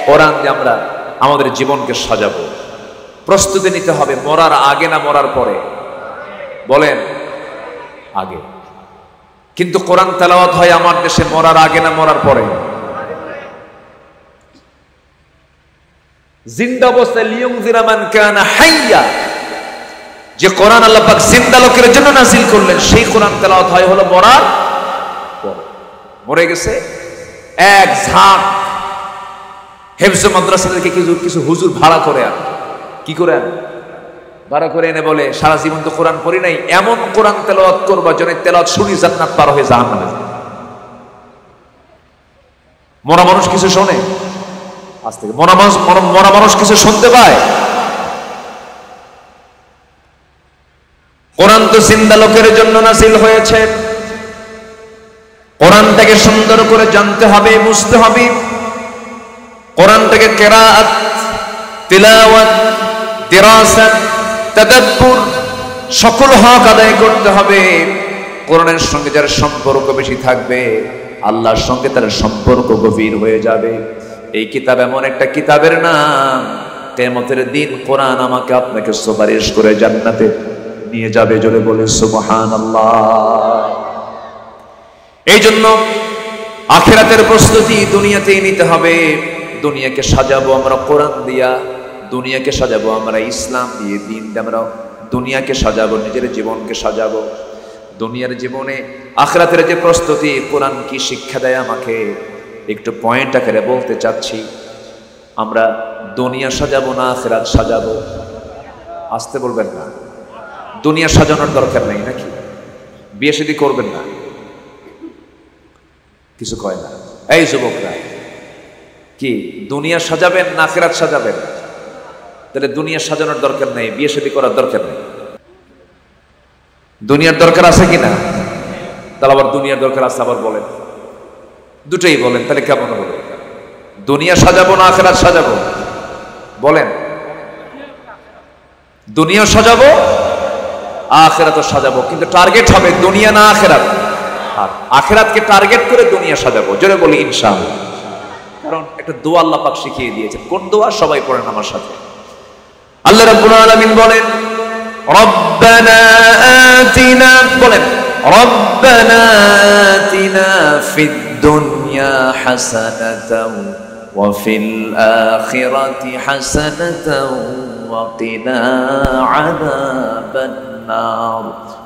কোরআন দিয়ে আমরা আমাদের জীবনকে সাজাবো। প্রস্তুতি নিতে হবে, মরার আগে না মরার পরে? বলেন আগে। কিন্তু কোরআন তেলাওয়াত হয় আমার দেশে মরার আগে না মরার পরে? জিন্দা অবস্থায় লিয়ুনজিরা মান কানা হাইয়া, যে কোরআন আল্লাহ পাক জিন্দা লোকের জন্য নাযিল করলেন, সেই কোরআন তেলাওয়াত হয় হলো মরার পরে। মরে গেছে এক ঝাঁক হেফজ মাদ্রাসা থেকে কিছু হুজুর ভাড়া করে আনে। কি করে আনে? ভাড়া করে এনে বলে, সারা জীবন তো কোরআন পড়ি নাই, এমন কোরআন তেলাওয়াত করবা যেন তেলাওয়াত শুনি জান্নাত পার হয়ে জাহান্নামে যায়। মরা মানুষ কিছু শোনে? আজ থেকে মরা মানুষ কিছু শুনতে পায়? কোরআন তো জিন্দা লোকের জন্য নাযিল হয়েছে। কোরআনটাকে সুন্দর করে জানতে হবে, বুঝতে হবে। কোরআনটাকে কিরাআত, তিলাওয়াত, দিরাসাত, তাদাব্বুর সকল হক আদায় করতে হবে। কোরআনের সঙ্গে যার সম্পর্ক বেশি থাকবে, আল্লাহর সঙ্গে তার সম্পর্ক গভীর হয়ে যাবে। এই কিতাব এমন একটা কিতাবের নাম, কিয়ামতের দিন কোরআন আমাকে আপনাকে সুপারিশ করে জান্নাতে নিয়ে যাবে। জোরে বলে সুবহানাল্লাহ। এই জন্য আখিরাতের প্রস্তুতি দুনিয়াতেই নিতে হবে। দুনিয়াকে সাজাবো আমরা কোরআন দিয়া, দুনিয়াকে সাজাবো আমরা ইসলাম দিয়ে, দিন দিয়ে আমরা দুনিয়াকে সাজাবো, নিজের জীবনকে সাজাবো। দুনিয়ার জীবনে আখিরাতের যে প্রস্তুতি, কোরআন কি শিক্ষা দেয় আমাকে, একটু পয়েন্ট আকারে বলতে চাচ্ছি। আমরা দুনিয়া সাজাবো না আখিরাত সাজাবো? আসতে বলবেন না। দুনিয়া সাজানোর দরকার নেই নাকি? বিয়ে শাদী করবেন না, কিছু কয় না। এই যুবকরা, কি দুনিয়া সাজাবেন না আখিরাত সাজাবেন? তাহলে দুনিয়া সাজানোর দরকার নেই, বিয়ে শাদী করার দরকার নেই। দুনিয়ার দরকার আছে কিনা? তাহলে আবার দুনিয়ার দরকার আছে আবার বলেন, দুটোই বলেন, তাহলে কেমন হলো? দুনিয়া সাজাবো না আখিরাত সাজাবো? বলেন। দুনিয়া সাজাবো, আখিরাতও সাজাবো, কিন্তু টার্গেট হবে দুনিয়া না আখিরাত। আর আখিরাতকে টার্গেট করে দুনিয়া সাজাবো। জোরে বলি ইনশাআল্লাহ। কারণ একটা দোয়া আল্লাহ পাক শিখিয়ে দিয়েছেন। কোন দোয়া? সবাই পড়েন আমার সাথে। আল্লাহ রাব্বুল আলামিন বলেন, রব্বানা আতিনা, বলেন রব্বানা আতিনা ফিদ দুনিয়া হাসানাতাও ওয়া ফিল আখিরাতি হাসানাতাও ওয়া কিনা আযাবান নার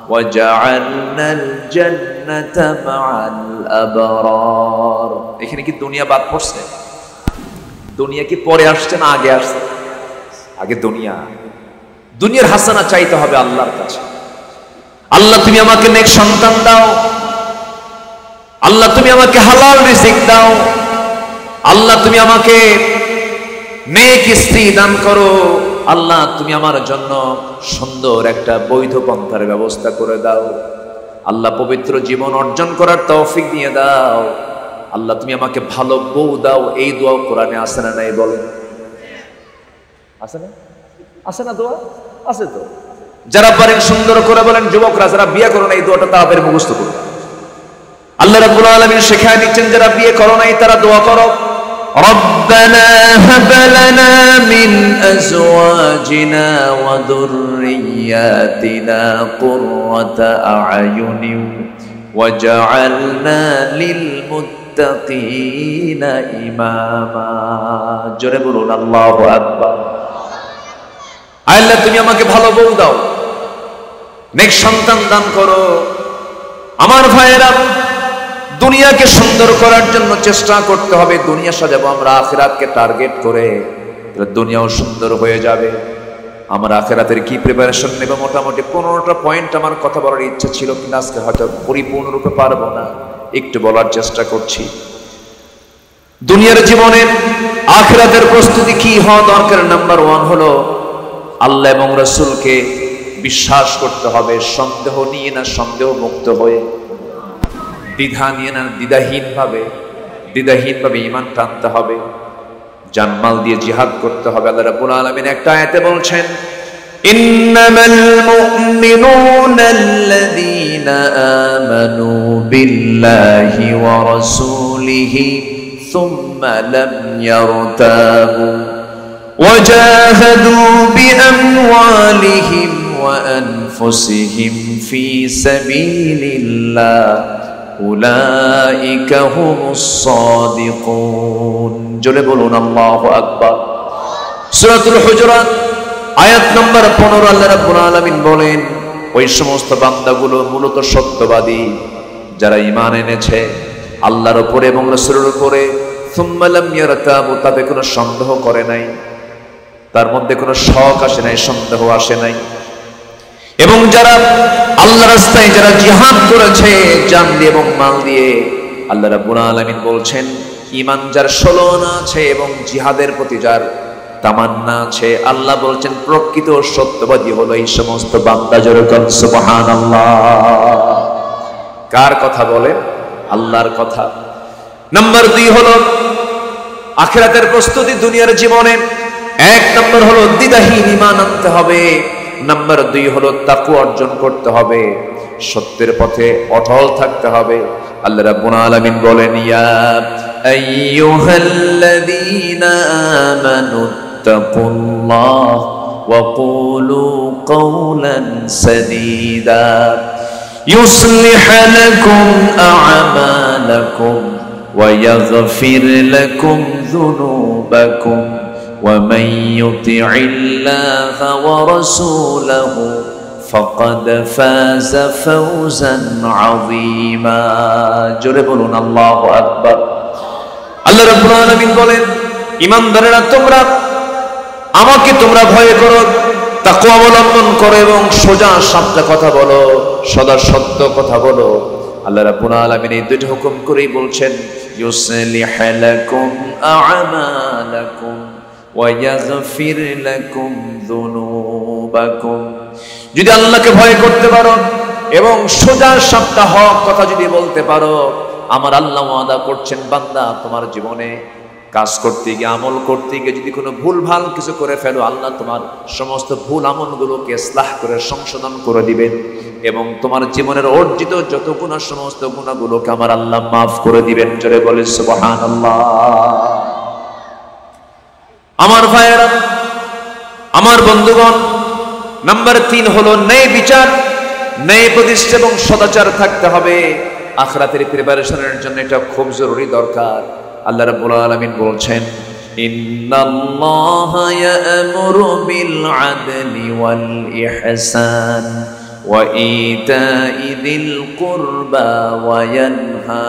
ওয়াজআলনাল জান্নাতা মা'আল আবরার। এখানে কি দুনিয়া বাদ পড়ছে? দুনিয়া কি পরে আসছে না আগে আসছে? আগে দুনিয়া। দুনিয়ার হাসানা চাইতে হবে আল্লাহর কাছে। আল্লাহ তুমি আমাকে নেক সন্তান দাও, আল্লাহ তুমি আমাকে হালাল রিজিক দাও, আল্লাহ তুমি আমাকে নেক স্ত্রী দান করো, আল্লাহ তুমি আমার জন্য সুন্দর একটা বৈধ পন্থার ব্যবস্থা করে দাও, আল্লাহ পবিত্র জীবন অর্জন করার তৌফিক দিয়ে দাও, আল্লাহ তুমি আমাকে ভালো বউ দাও। এই দোয়া কোরআনে আছে না নাই বলেন? আছে না? আছে না দোয়া? আছে তো। যারা পারেন সুন্দর করে বলেন, যুবকরা যারা বিয়ে করো না এই দোয়াটা তাড়াতাড়ি মুখস্থ করো। আল্লাহ রাব্বুল আলামিন শেখায় দিচ্ছেন যারা বিয়ে করো নাই তারা দোয়া করো, ربنا هب لنا من أزواجنا وذرياتنا قرة أعين وجعلنا للمتقين إماما জোরে বলুন আল্লাহু আকবার। আল্লাহ তুমি আমাকে ভালো বউ দাও, নেক সন্তান দান করো। আমার ভাইয়েরা, দুনিয়াকে সুন্দর করার জন্য চেষ্টা করতে হবে। দুনিয়া সাজাবো আমরা আখিরাতকে টার্গেট করে, দুনিয়াও সুন্দর হয়ে যাবে। আমরা আখিরাতের কি প্রিপারেশন নেব, মোটামুটি 15টা পয়েন্ট আমার কথা বলার ইচ্ছা ছিল, কিন্তু আজকে হয়তো পরিপূর্ণরূপে পারবো না, একটু বলার চেষ্টা করছি। দুনিয়ার জীবনে আখিরাতের প্রস্তুতি কি হওয়া দরকার? নাম্বার 1 হলো আল্লাহ এবং রাসূলকে বিশ্বাস করতে হবে, সন্দেহ নিয়ে না, সন্দেহ মুক্ত হয়ে, দ্বিধা নিয়ে না, দ্বিধাহীনভাবে ঈমান টানতে হবে, জানমাল দিয়ে জিহাদ করতে হবে। আল্লাহ রাব্বুল আলামিন একটা আয়াতে বলছেন, ইন্নামাল মুমিনুনা আল্লাযীনা আমানু বিল্লাহি ওয়া রাসূলিহি সুম্মা লাম ইয়ারতাবু ওয়া জাহাদু বিআমওয়ালিহিম ওয়া আনফুসিহিম ফি সাবিলিল্লাহ উলাইকা হুমুস সাদিকুন। জোরে বলুন আল্লাহু আকবার। সূরাতুল হুজুরাত আয়াত নম্বর 15 আল্লাহ রাব্বুল আলামিন বলেন, ওই সমস্ত বান্দাগুলো মূলত সত্যবাদী যারা ঈমান এনেছে আল্লাহর উপরে এবং রাসূলের উপরে, সুম্মা লাম ইয়ারতাবু, তাতে কোনো সন্দেহ করে নাই, তার মধ্যে কোনো শক আসে নাই, সন্দেহ আসে নাই, এবং যারা আল্লাহর রাস্তায় যারা জিহাদ করেছে জান দিয়ে এবং মাল দিয়ে, আল্লাহ রাব্বুল আলামিন বলছেন ঈমান যার সলনা আছে এবং জিহাদের প্রতি যার তামান্না আছে, আল্লাহ বলছেন প্রকৃত সত্যবাদী হলো এই সমস্ত বান্দা। জোরে বলুন সুবহানাল্লাহ। কার কথা বলে? আল্লাহর কথা। নাম্বার 2 হলো আখিরাতের প্রস্তুতি দুনিয়ার জীবনে। 1 নম্বর হলো দ্বিধাহীন ঈমান আনতে হবে। নাম্বার 2 হলো তাকওয়া অর্জন করতে হবে, সত্যের পথে অটল থাকতে হবে। আল্লাহ রাব্বুল আলামিন বলেন, ইয়া আইয়ুহাল্লাযীনা আমানু তাকুল্লাহ ওয়া কুলু কাওলান সাদীদা ইউসলিহ লাকুম আ'মালাকুম ওয়া ইয়াগফির লাকুম যুনুবাকুম ومن يطع الله ورسوله فقد فاز فوزا عظيما জোরে বলুন আল্লাহু আকবার। আল্লাহ রাব্বুল আলামিন বলেন, ঈমানদারেরা তোমরা আমাকে ভয় করো, তাকওয়া অবলম্বন করো এবং সোজা সাপটা কথা বলো, সদা সত্য কথা বলো। আল্লাহ রাব্বুল আলামিন এই দুটো হুকুম করেই বলছেন, ইউসলিহ লাকুম আ'মালাকুম ওয়ায়াগফির লাকুম যুনুবাকুম। যদি আল্লাহকে ভয় করতে পারো এবং সোজা সাপটা হক কথা যদি বলতে পারো, আমার আল্লাহ ওয়াদা করছেন বান্দা তোমার জীবনে কাজ করতে গিয়ে, আমল করতে গিয়ে যদি কোনো ভুল ভাল কিছু করে ফেলো, আল্লাহ তোমার সমস্ত ভুল আমলগুলোকে ইসলাহ করে সংশোধন করে দিবেন এবং তোমার জীবনের অর্জিত যত গুনাহ, সমস্ত গুনাহগুলোকে আমার আল্লাহ মাফ করে দিবেন। জোরে বলেন সুবহানাল্লাহ। আমার ভাইয়েরা, আমার বন্ধুগণ, নাম্বার 3 হলো ন্যায় বিচার, ন্যায় প্রতিষ্ঠা এবং সদাচার থাকতে হবে। আখিরাতের প্রিপারেশনের জন্য এটা খুব জরুরি দরকার। আল্লাহ রাব্বুল আলামিন বলছেন, ইন্নাল্লাহা ইয়া'মুরু বিল আদলি ওয়াল ইহসান ওয়া ইতা'i যিল কুরবা ওয়া ইয়ানহা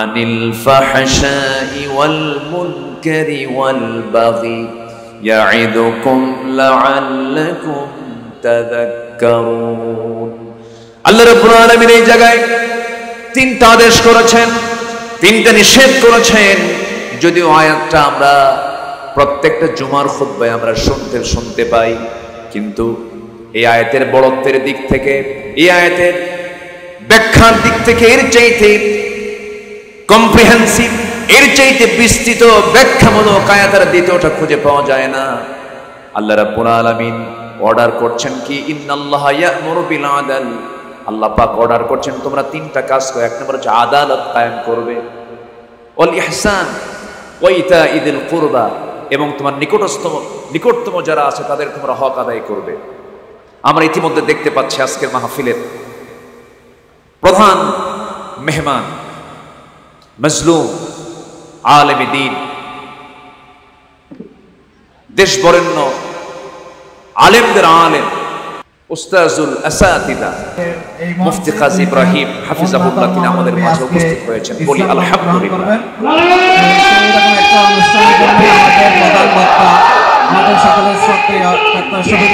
আনিল ফাহশাই ওয়াল মুনকারি ওয়াল বাগি ইয়া'iদুকুম লা'আল্লাকুম তাযাক্কারুন। আল্লাহ রাব্বুল আলামিন এই জায়গায় 3টা আদেশ করেছেন, 3টা নিষেধ করেছেন। যদিও আয়াতটা আমরা প্রত্যেকটা জুমার খুতবায় আমরা শুনতে পাই, কিন্তু এই আয়াতের বড়ত্বের দিক থেকে, এই আয়াতের ব্যাখ্যার দিক থেকে এর চাইতে কম্প্রিহেন্সিভ, এর চাইতে বিস্তৃত ব্যাখ্যামূলক আয়াতের দ্বিতীয়টা খুঁজে পাওয়া যায় না। আল্লাহ রাব্বুল আলামিন অর্ডার করছেন কি, ইন্নাল্লাহা ইয়া'মুরু বিল আদল, আল্লাহ পাক অর্ডার করছেন তোমরা তিনটা কাজ করো। এক নম্বর হচ্ছে আদালত কায়েম করবে, ওয়াল ইহসান ওয়া ইতাইযিল কুরবা, এবং তোমার নিকটতম যারা আছে তাদের তোমরা হক আদায় করবে। আমরা ইতিমধ্যে দেখতে পাচ্ছি আজকের মাহফিলের প্রধান মেহমান মজলুম আলেমে দ্বীন, দেশ বরেণ্য আলেমদের আলেম উস্তাজুল আসাতিদা মুফতি কাজী ইব্রাহিম হাফিজাহুল্লাহ তিনি আমাদের মাঝে উপস্থিত হয়েছেন। বলি আলহামদুলিল্লাহ। একটা অনুষ্ঠানের জন্য আমাদের প্রধান বক্তা, আমাদের সকলের শ্রদ্ধেয় ডক্টর শহীদ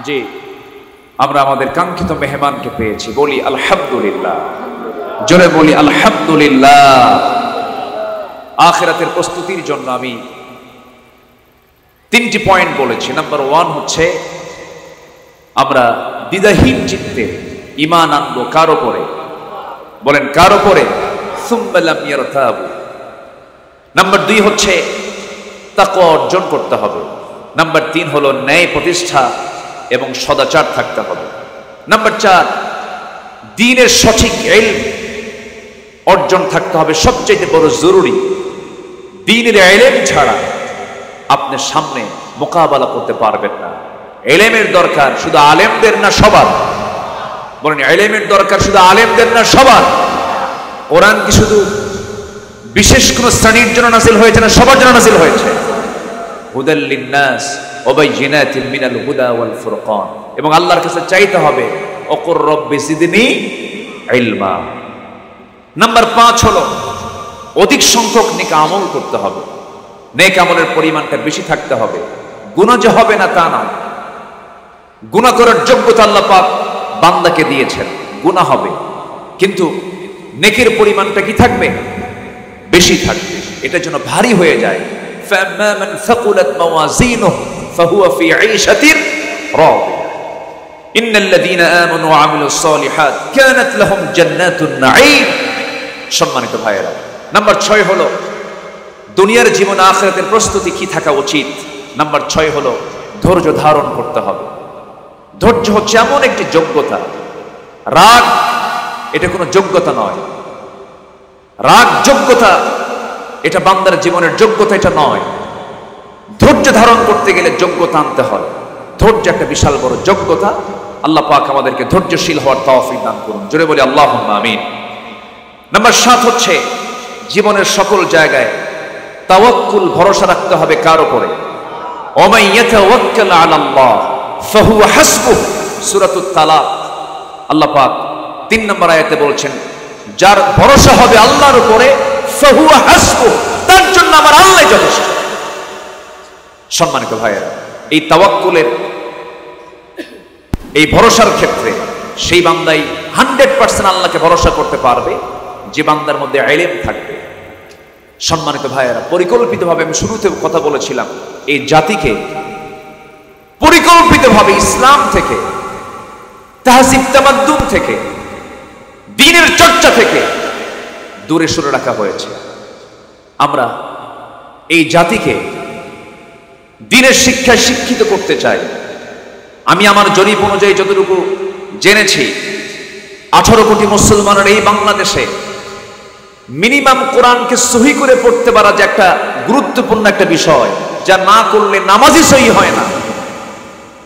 জি, আমরা আমাদের কাঙ্ক্ষিত মেহমানকে পেয়েছি। বলি আলহামদুলিল্লাহ, জোরে বলি আলহামদুলিল্লাহ। আখিরাতের প্রস্তুতির জন্য আমি 3টি পয়েন্ট বলেছি। নাম্বার 1 হচ্ছে আমরা দ্বিধাহীন চিত্তে ঈমান আনবো কার উপরে? বলেন কার উপরে? সুম্মা লাম ইয়ারতাবু। নাম্বার 2 হচ্ছে তাকওয়া অর্জন করতে হবে। নাম্বার 3 হলো ন্যায় প্রতিষ্ঠা এবং সদাচার থাকতে হবে। নাম্বার 4 দ্বীনের সঠিক ইলম অর্জন থাকতে হবে। সবচেয়ে বড় জরুরি, দ্বীনের ইলম ছাড়া আপনি সামনে মোকাবেলা করতে পারবেন না। ইলমের দরকার শুধু আলেমদের না সবার? বলেন ইলমের দরকার শুধু আলেমদের না সবার? কোরআন কি শুধু বিশেষ কোন শ্রেণীর জন্য নাযিল হয়েছে না সবার জন্য নাযিল হয়েছে? হুদাল লিন্নাস ওয়া বাইয়িনাতিন মিনাল হুদা ওয়াল ফুরকান। এবং আল্লাহর কাছে চাইতে হবে ওকুর রব্বি জিদনি ইলমা। নাম্বার 5 হলো অধিক সংখ্যক নেক আমল করতে হবে। নেক আমলের পরিমাণটা বেশি থাকতে হবে। গুনাহ যে হবে না তা নয়, গুনাহ করার যোগ্যতা আল্লাহ পাক বান্দাকে দিয়েছেন, গুনাহ হবে, কিন্তু নেকের পরিমাণটা কি থাকবে? বেশি থাকবে। এটার জন্য ভারী হয়ে যায়। فَأَمَّا مَنْ ثَقُلَتْ مَوَازِينُهُ فَهُوَ فِي عِيشَةٍ رَاضِيَةٍ إِنَّ الَّذِينَ آمَنُوا وَعَمِلُوا الصَّالِحَاتِ كَانَتْ لَهُمْ جَنَّاتُ النَّعِيمِ। সম্মানিত ভাইয়েরা, নাম্বার 6 হলো দুনিয়ার জীবন আখিরাতের প্রস্তুতি কি থাকা উচিত। নাম্বার 6 হলো ধৈর্য ধারণ করতে হবে। ধৈর্য হচ্ছে এমন একটি যোগ্যতা, রাগ এটা কোনো যোগ্যতা নয়। রাগ যোগ্যতা, এটা বান্দার জীবনের যোগ্যতা, এটা নয়। ধৈর্য ধারণ করতে গেলে যোগ্যতা আনতে হয়। ধৈর্য একটা বিশাল বড় যোগ্যতা। আল্লাহ পাক আমাদেরকে ধৈর্যশীল হওয়ার তৌফিক দান করুন। জোরে বলি আল্লাহুম্মা আমিন। নাম্বার 7 হচ্ছে জীবনের সকল জায়গায় তাওয়াক্কুল, ভরসা রাখতে হবে কার উপরে? ওয়া ইয়াতাওয়াক্কাল আলাল্লাহ ফাহুয়া হাসবুহ। সূরাতুত তালাক আল্লাহ পাক 3 নম্বর আয়াতে বলছেন, যার ভরসা হবে আল্লাহর উপরে ফাহুয়া হাসবুহ, তার জন্য আমার আল্লাহ যথেষ্ট। সম্মানিত ভাইয়েরা, এই তাওয়াক্কুলের, এই ভরসার ক্ষেত্রে সেই বান্দাই 100% আল্লাহকে ভরসা করতে পারবে যে বান্দার মধ্যে ইলম থাকবে। সম্মানিত ভাইয়েরা, পরিকল্পিতভাবে আমি শুরুতে কথা বলেছিলাম, এই জাতিকে পরিকল্পিতভাবে ইসলাম থেকে, তাহজিব তামাদ্দুন থেকে, দ্বীনের চর্চা থেকে দূরে সরে রাখা হয়েছে। আমরা এই জাতিকে দ্বীনের শিক্ষায় শিক্ষিত করতে চাই। আমি আমার জরিপ অনুযায়ী যতটুকু জেনেছি, 18 কোটি মুসলমানের এই বাংলাদেশে মিনিমাম কোরআনকে সহি করে পড়তে পারা যে একটা গুরুত্বপূর্ণ একটা বিষয়, যা না করলে নামাজই সহি হয় না।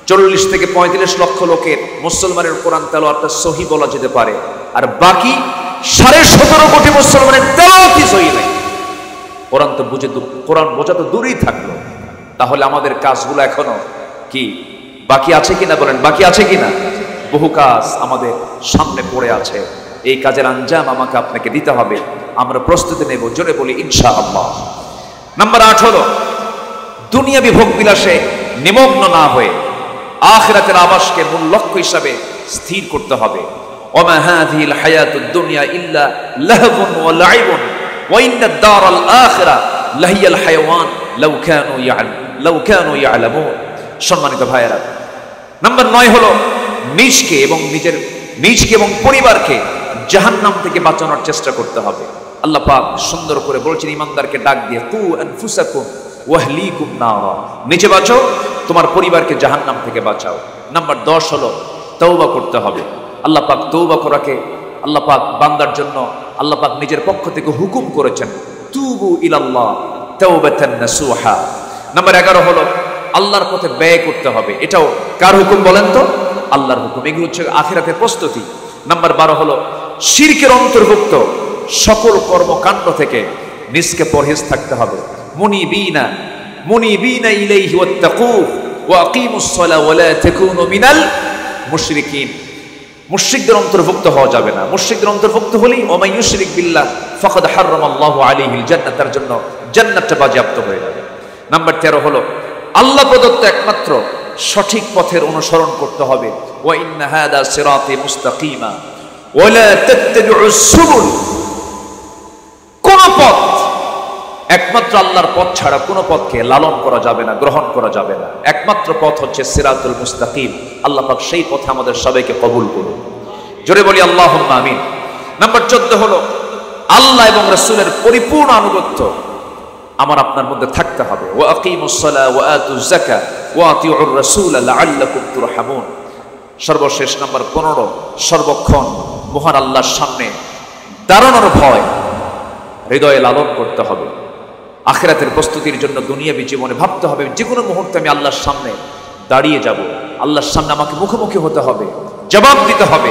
40 থেকে 35 লক্ষ লোকের মুসলমানের কোরআন তেলাওয়াতটা সহি বলা যেতে পারে, আর বাকি 17.5 কোটি মুসলমানের তেলাওয়াতই সহি নাই। কোরআন বোঝা তো দূরেই থাকলো। তাহলে আমাদের কাজগুলো এখনো কি বাকি আছে কিনা বলেন, বাকি আছে কিনা? বহু কাজ আমাদের সামনে পড়ে আছে, এই কাজের আঞ্জাম আমাকে আপনাকে দিতে হবে। আমরা প্রস্তুতি নেব, জোরে বলি ইনশাআল্লাহ। নাম্বার 8 হলো দুনিয়াবি ভোগ বিলাসে নিমগ্ন না হয়ে আখিরাতের আবাসকে মূল লক্ষ্য হিসাবে স্থির করতে হবে। ওমা হাযিহিল হায়াতুদ দুনিয়া ইল্লা লাহবুন ওয়া লাইবুন ওয়া ইন্নাদ দারাল আখিরা লাহিয়াল হায়াওয়ান লাউ কানু ইয়ালামুন। সম্মানিত ভাইয়েরা, নাম্বার 9 হলো নিজকে এবং পরিবারকে জাহান্নাম থেকে বাঁচানোর চেষ্টা করতে হবে। আল্লাহ পাক সুন্দর করে বলেছেন ঈমানদারকে ডাক দিয়ে, কু আনফুসাকুম ওয়া আহলিকুম নারা, নিজে বাঁচো, তোমার পরিবারকে জাহান্নাম থেকে বাঁচাও। নাম্বার 10 হলো তওবা করতে হবে। আল্লাহ পাক তওবা করাকে আল্লাহ পাক বান্দার জন্য আল্লাহ পাক নিজের পক্ষ থেকে হুকুম করেছেন, তুবু ইলাল্লাহ তাওবাতান নাসুহা। নাম্বার 11 হলো আল্লাহর পথে ব্যয় করতে হবে। এটাও কার হুকুম বলেন তো? আল্লাহর হুকুম। এগুলো হচ্ছে আখিরাতের প্রস্তুতি। নাম্বার 12 হলো শিরকের অন্তর্ভুক্ত সকল কর্মকাণ্ড থেকে নিজকে পরহেজ থাকতে হবে। মুনিবিনা ইলাইহি ওয়াত্তাকু ওয়া আকিমুস সালাহ ওয়া লা তাকুনু মিনাল মুশরিকিন। মুশরিকদের অন্তর্ভুক্ত হওয়া যাবে না। মুশরিকদের অন্তর্ভুক্ত হলেই ওয়া মান ইউশরিক বিল্লাহ ফাকাদ হারামাল্লাহু আলাইহিল জান্নাত, তার জন্য জান্নাতটা বাজেয়াপ্ত হয়ে যাবে। নাম্বার 13 হলো আল্লাহ প্রদত্ত একমাত্র সঠিক পথের অনুসরণ করতে হবে। ওয়া ইন্না হাদা সিরাতি মুস্তাকিমা ওয়া লা তাত্তাবিউস সুবুল। কোন পথ, একমাত্র আল্লাহর পথ ছাড়া কোন পথকে লালন করা যাবে না, গ্রহণ করা যাবে না। একমাত্র পথ হচ্ছে সিরাতুল মুস্তাকিম। আল্লাহ পাক সেই পথে আমাদের সবাইকে কবুল করুন, জোরে বলি আল্লাহুম্মা আমিন। নাম্বার 14 হলো আল্লাহ এবং রাসূলের পরিপূর্ণ আনুগত্য আমার আপনার মধ্যে থাকতে হবে। ওয়া আকিমুস সালাহ ওয়া আতুজ যাকাত ওয়া আতিউর রাসূল লাআল্লাকুম তুরহামুন। সর্বশেষ নাম্বার 15, সর্বক্ষণ মহান আল্লাহর সামনে দাঁড়ানোর ভয় হৃদয়ে লালন করতে হবে। আখিরাতের প্রস্তুতির জন্য দুনিয়াবী জীবনে ভাবতে হবে, যে কোনো মুহূর্তে আমি আল্লাহর সামনে দাঁড়িয়ে যাব, আল্লাহর সামনে আমাকে মুখোমুখি হতে হবে, জবাব দিতে হবে।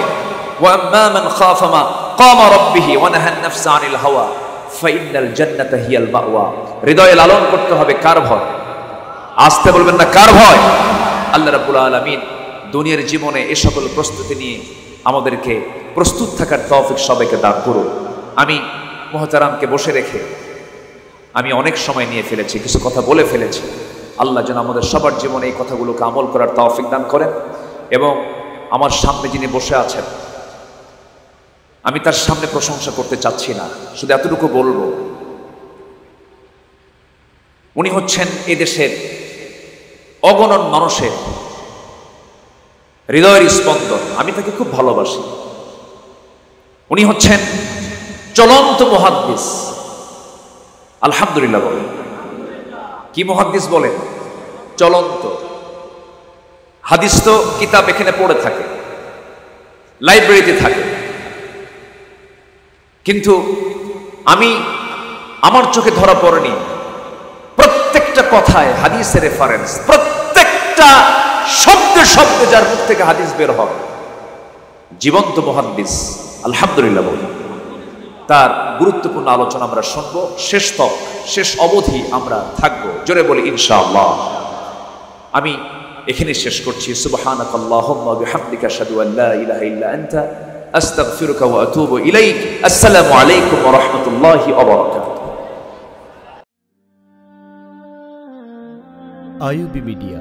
ওয়া আম্মা মান খাফা মাকামা রাব্বিহি ওয়া নাহা আন-নাফসা আনিল হাওয়া ফাইন্নাল জান্নাতা হিয়াল মাওয়া। হৃদয়ে লালন করতে হবে কার ভয়? আসতে বলবেন না, কার ভয়? আল্লাহ রাব্বুল আলামিন দুনিয়ার জীবনে এ সকল প্রস্তুতি নিয়ে আমাদেরকে প্রস্তুত থাকার তৌফিক সবাইকে দান করুন। আমি মুহতারামকে বসে রেখে আমি অনেক সময় নিয়ে ফেলেছি, কিছু কথা বলে ফেলেছি। আল্লাহ যেন আমাদের সবার জীবনে এই কথাগুলোকে আমল করার তৌফিক দান করেন। এবং আমার সামনে যিনি বসে আছেন, আমি তার সামনে প্রশংসা করতে চাচ্ছি না, শুধু এতটুকু বলবো, উনি হচ্ছেন এদেশের অগণন মানুষের হৃদয়ের স্পন্দন। আমি তাকে খুব ভালোবাসি। উনি হচ্ছেন চলন্ত মুহাদ্দিস। আলহামদুলিল্লাহ বলেন। কি মুহাদ্দিস বলেন? চলন্ত হাদিস। তো কিতাব এখানে পড়ে থাকে, লাইব্রেরিতে থাকে, কিন্তু আমার চোখে ধরা পড়েনি প্রত্যেকটা কথায় হাদিসের রেফারেন্স, প্রত্যেকটা শব্দে শব্দে যার মুখ থেকে হাদিস বের হয়, জীবন্ত মুহাদ্দিস। আলহামদুলিল্লাহ বলি। তার গুরুত্বপূর্ণ আলোচনা আমরা শুনবো, শেষ অবধি আমরা থাকবো, জোরে বলি ইনশাআল্লাহ। আমি এখানে শেষ করছি। সুবহানাকাল্লাহুম্মা ওয়া বিহামদিকা আশহাদু আল লা ইলাহা ইল্লা আনতা আস্তাগফিরুকা ওয়া আতুবু ইলাইক। আসসালামু আলাইকুম ওয়া রাহমাতুল্লাহি ওয়া বারাকাতুহু। IUB media